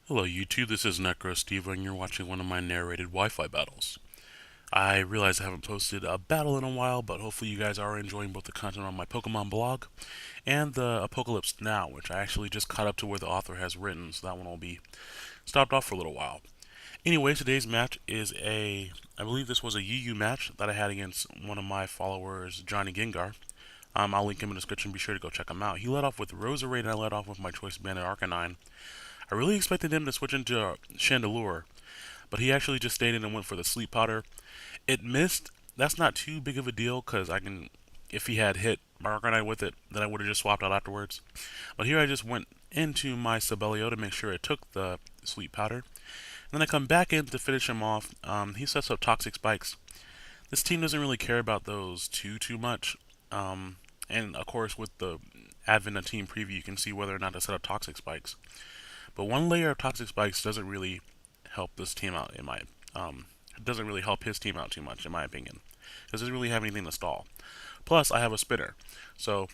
Hello YouTube, this is Necrostevo and you're watching one of my narrated Wi-Fi battles. I realize I haven't posted a battle in a while, but hopefully you guys are enjoying both the content on my Pokemon blog and the Apocalypse Now, which I actually just caught up to where the author has written, so that one will be stopped off for a little while. Anyway, today's match is I believe this was a UU match that I had against one of my followers, Johnny Gengar. I'll link him in the description, be sure to go check him out. He led off with Roserade and I led off with my choice bandit Arcanine. I really expected him to switch into Chandelure, but he actually just stayed in and went for the sleep powder. It missed. That's not too big of a deal because if he had hit Arcanine with it, then I would have just swapped out afterwards. But here I just went into my Sabelio to make sure it took the sleep powder. And then I come back in to finish him off. He sets up toxic spikes. This team doesn't really care about those too much. And of course, with the advent of team preview, you can see whether or not to set up toxic spikes. But one layer of toxic spikes doesn't really help this team out in my it doesn't really help his team out too much in my opinion because doesn't really have anything to stall. Plus, I have a spinner, so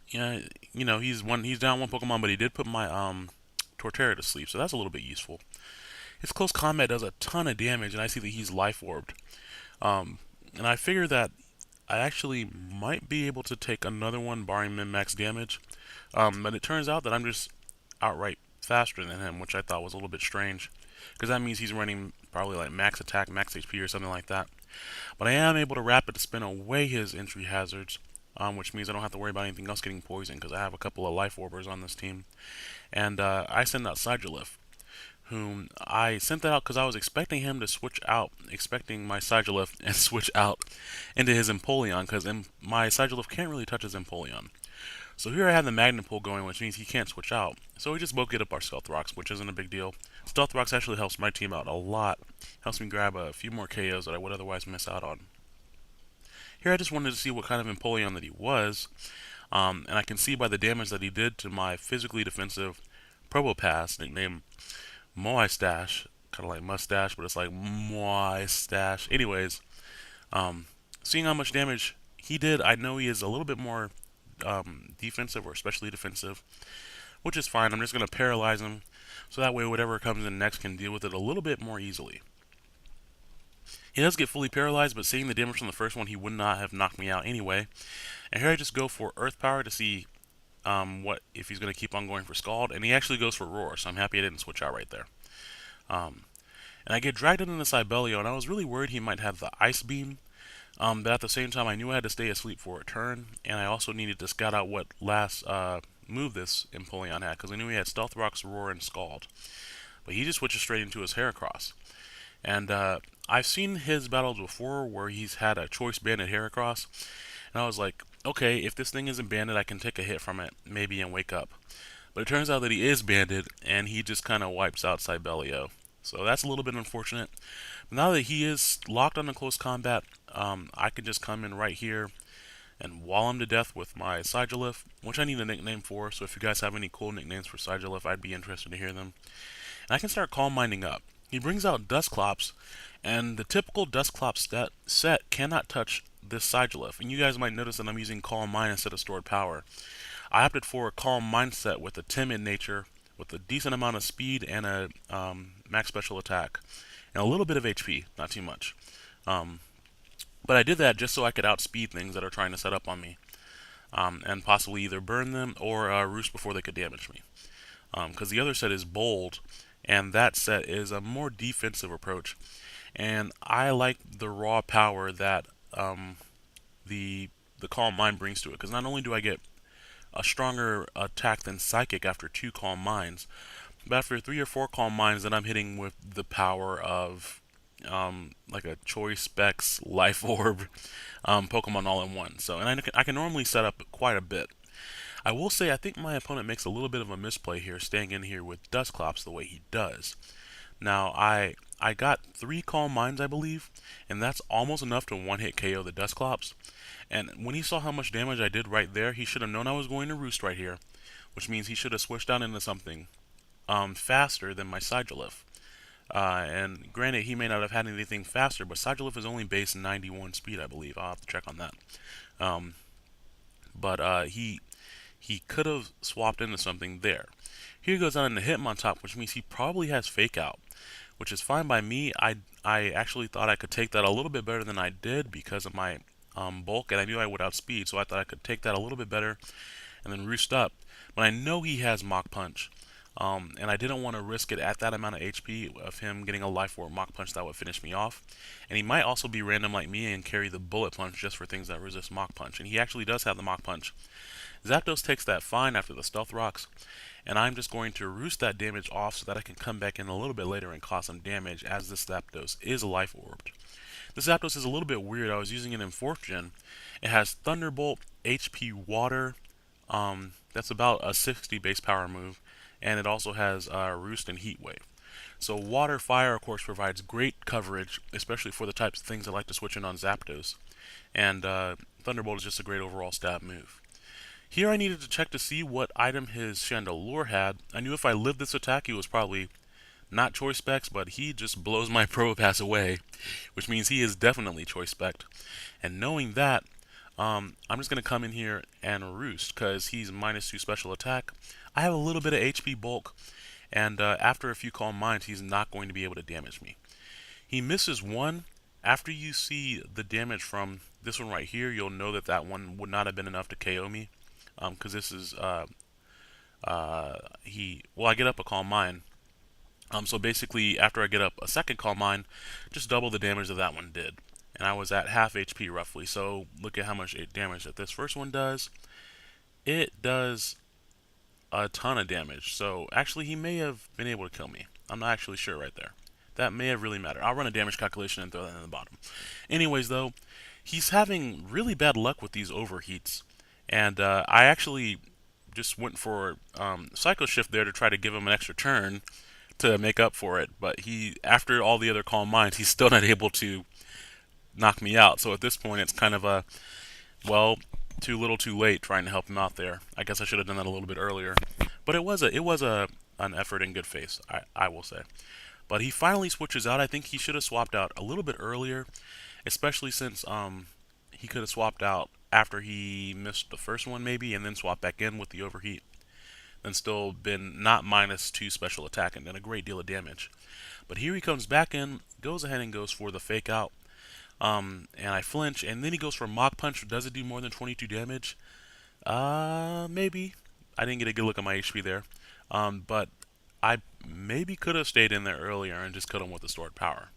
yeah, he's down one Pokemon, but he did put my Torterra to sleep, so that's a little bit useful. His close combat does a ton of damage, and I see that he's life orbed. And I figure that I actually might be able to take another one, barring min max damage. But it turns out that I'm just outright faster than him, which I thought was a little bit strange, because that means he's running probably like max attack, max HP, or something like that. But I am able to rapid spin away his entry hazards, which means I don't have to worry about anything else getting poisoned, because I have a couple of life orbers on this team. And I send out Sigilif, whom I sent that out because I was expecting him to switch out, expecting my Sigilif and switch out into his Empoleon, because my Sigilif can't really touch his Empoleon. So here I have the Magnet Pull going, which means he can't switch out. So we just both get up our Stealth Rocks, which isn't a big deal. Stealth Rocks actually helps my team out a lot. Helps me grab a few more KOs that I would otherwise miss out on. Here I just wanted to see what kind of Empoleon that he was. And I can see by the damage that he did to my physically defensive Probopass, nicknamed Moai Stash. Kind of like mustache, but it's like Moai Stash. Anyways, seeing how much damage he did, I know he is a little bit more defensive or especially defensive, which is fine. I'm just going to paralyze him so that way whatever comes in next can deal with it a little bit more easily. He does get fully paralyzed, but seeing the damage from the first one, he would not have knocked me out anyway. And here I just go for Earth Power to see what if he's going to keep on going for Scald, and he actually goes for Roar, so I'm happy I didn't switch out right there. And I get dragged into the Sibelio, and I was really worried he might have the Ice Beam, but at the same time, I knew I had to stay asleep for a turn, and I also needed to scout out what last move this Empoleon had, because I knew he had Stealth Rocks, Roar, and Scald. But he just switches straight into his Heracross. And I've seen his battles before where he's had a choice banded Heracross, and I was like, okay, if this thing isn't banded, I can take a hit from it, maybe, and wake up. But it turns out that he is banded, and he just kind of wipes out Sibelio. So that's a little bit unfortunate. Now that he is locked on a close combat, I can just come in right here and wall him to death with my Sigilif, which I need a nickname for, so if you guys have any cool nicknames for Sigilif, I'd be interested to hear them. And I can start Calm Minding up. He brings out Dusclops, and the typical Dusclops set cannot touch this Sigilif. And you guys might notice that I'm using Calm Mind instead of Stored Power. I opted for a Calm Mindset with a timid nature, with a decent amount of speed and a max special attack, and a little bit of HP, not too much. Um, but I did that just so I could outspeed things that are trying to set up on me, and possibly either burn them or roost before they could damage me. Because the other set is Bold, and that set is a more defensive approach. And I like the raw power that the Calm Mind brings to it, because not only do I get a stronger attack than Psychic after 2 Calm Minds, but after 3 or 4 Calm Minds, then I'm hitting with the power of like a Choice Specs Life Orb Pokemon all in one. So, and I can normally set up quite a bit. I will say I think my opponent makes a little bit of a misplay here, staying in here with Dusclops the way he does. Now, I got 3 Calm Minds, I believe, and that's almost enough to one-hit KO the Dusclops. And when he saw how much damage I did right there, he should have known I was going to roost right here, which means he should have switched out into something faster than my Sigilif. And granted, he may not have had anything faster, but Sigilif is only base 91 speed, I believe. I'll have to check on that. But he could have swapped into something there. Here he goes on into Hitmontop, which means he probably has Fake Out, which is fine by me. I actually thought I could take that a little bit better than I did because of my bulk, and I knew I would outspeed, so I thought I could take that a little bit better and then roost up. But I know he has Mach Punch, and I didn't want to risk it at that amount of HP of him getting a Life Orb Mach Punch that would finish me off. And he might also be random like me and carry the Bullet Punch just for things that resist Mach Punch, and he actually does have the Mach Punch. Zapdos takes that fine after the Stealth Rocks, and I'm just going to roost that damage off so that I can come back in a little bit later and cause some damage as this Zapdos is Life Orbed. This Zapdos is a little bit weird. I was using it in 4th Gen. It has Thunderbolt, HP Water, that's about a 60 base power move, and it also has Roost and Heat Wave. So Water Fire, of course, provides great coverage, especially for the types of things I like to switch in on Zapdos. And Thunderbolt is just a great overall stab move. Here I needed to check to see what item his Chandelure had. I knew if I lived this attack, he was probably not choice specs, but he just blows my Probopass away, which means he is definitely choice spec. And knowing that, I'm just going to come in here and roost because he's -2 special attack. I have a little bit of HP bulk, and after a few Calm Minds, he's not going to be able to damage me. He misses one. After you see the damage from this one right here, you'll know that that one would not have been enough to KO me. Because this is, I get up a Calm Mind. So basically, after I get up a second Calm Mind, just double the damage that that one did. And I was at half HP roughly, so look at how much damage that this first one does. It does a ton of damage, so actually he may have been able to kill me. I'm not actually sure right there. That may have really mattered. I'll run a damage calculation and throw that in the bottom. Anyways, though, he's having really bad luck with these overheats. And I actually just went for Psycho Shift there to try to give him an extra turn to make up for it. But he, after all the other Calm Minds, he's still not able to knock me out. So at this point, it's kind of a, well, too little too late trying to help him out there. I guess I should have done that a little bit earlier. But it was an effort in good faith, I will say. But he finally switches out. I think he should have swapped out a little bit earlier, especially since he could have swapped out after he missed the first one maybe, and then swapped back in with the overheat. Then still been not -2 special attack and done a great deal of damage. But here he comes back in, goes ahead and goes for the Fake Out. And I flinch, and then he goes for Mach Punch. Does it do more than 22 damage? Maybe. I didn't get a good look at my HP there. But I maybe could have stayed in there earlier and just killed him with the stored power.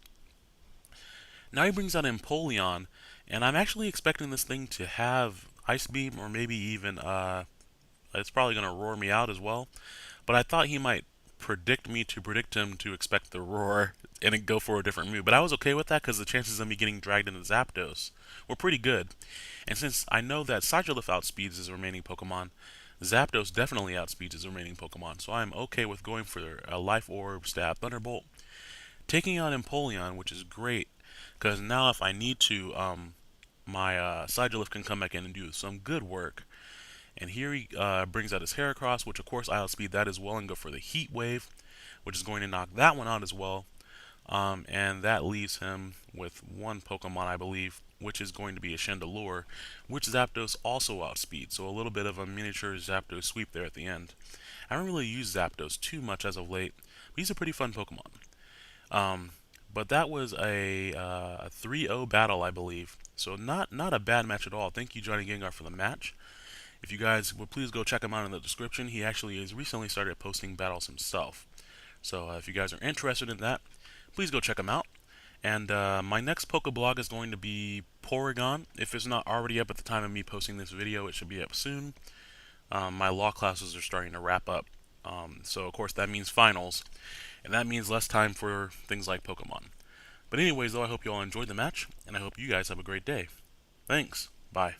Now he brings out Empoleon, and I'm actually expecting this thing to have Ice Beam, or maybe even, it's probably going to roar me out as well. But I thought he might predict me to predict him to expect the roar and then go for a different move. But I was okay with that because the chances of me getting dragged into Zapdos were pretty good. And since I know that Sigilyph outspeeds his remaining Pokemon, Zapdos definitely outspeeds his remaining Pokemon. So I'm okay with going for a Life Orb, Stab, Thunderbolt, taking out Empoleon, which is great. Because now if I need to, my Sigilyph can come back in and do some good work. And here he brings out his Heracross, which of course I outspeed that as well and go for the Heat Wave, which is going to knock that one out as well. And that leaves him with one Pokemon, I believe, which is going to be a Chandelure, which Zapdos also outspeeds. So a little bit of a miniature Zapdos sweep there at the end. I haven't really used Zapdos too much as of late, but he's a pretty fun Pokemon. But that was a 3-0 battle, I believe. So not a bad match at all. Thank you, Johnny Gengar, for the match. If you guys would please go check him out in the description. He actually has recently started posting battles himself. So if you guys are interested in that, please go check him out. And my next Pokeblog is going to be Porygon. If it's not already up at the time of me posting this video, it should be up soon. My law classes are starting to wrap up. So of course that means finals. And that means less time for things like Pokemon. But anyways, though, I hope you all enjoyed the match. And I hope you guys have a great day. Thanks. Bye.